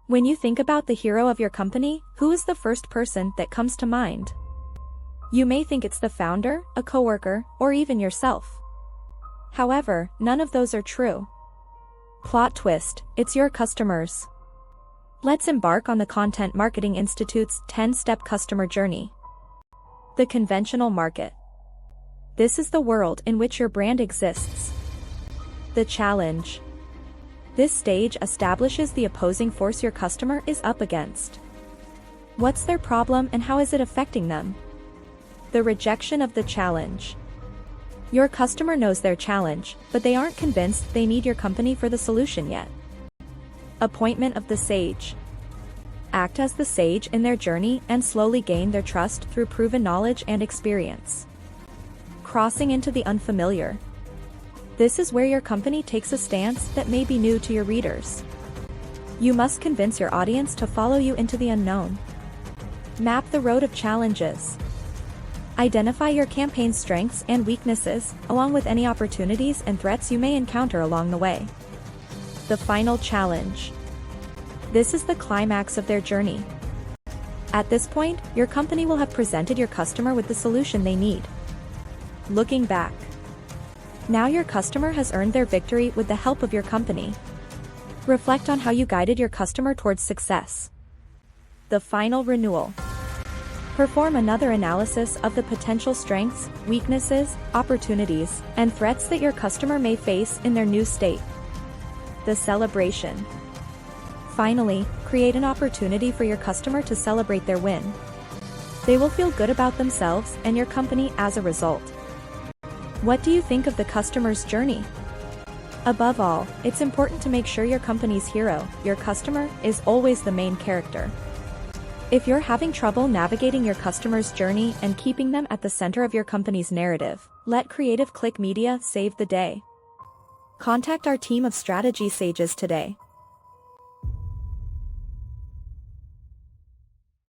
When you think about the hero of your company, who is the first person that comes to mind? You may think it's the founder, a coworker, or even yourself. However, none of those are true. Plot twist, it's your customers. Let's embark on the Content Marketing Institute's 10-step customer journey. The conventional market. This is the world in which your brand exists. The challenge. This stage establishes the opposing force your customer is up against. What's their problem and how is it affecting them? The rejection of the challenge. Your customer knows their challenge, but they aren't convinced they need your company for the solution yet. Appointment of the sage. Act as the sage in their journey and slowly gain their trust through proven knowledge and experience. Crossing into the unfamiliar. This is where your company takes a stance that may be new to your readers. You must convince your audience to follow you into the unknown. Map the road of challenges. Identify your campaign's strengths and weaknesses, along with any opportunities and threats you may encounter along the way. The final challenge. This is the climax of their journey. At this point, your company will have presented your customer with the solution they need. Looking back. Now your customer has earned their victory with the help of your company. Reflect on how you guided your customer towards success. The final renewal. Perform another analysis of the potential strengths, weaknesses, opportunities, and threats that your customer may face in their new state. The celebration. Finally, create an opportunity for your customer to celebrate their win. They will feel good about themselves and your company as a result. What do you think of the customer's journey? Above all, it's important to make sure your company's hero, your customer, is always the main character. If you're having trouble navigating your customer's journey and keeping them at the center of your company's narrative, let Creative Click Media save the day. Contact our team of strategy sages today.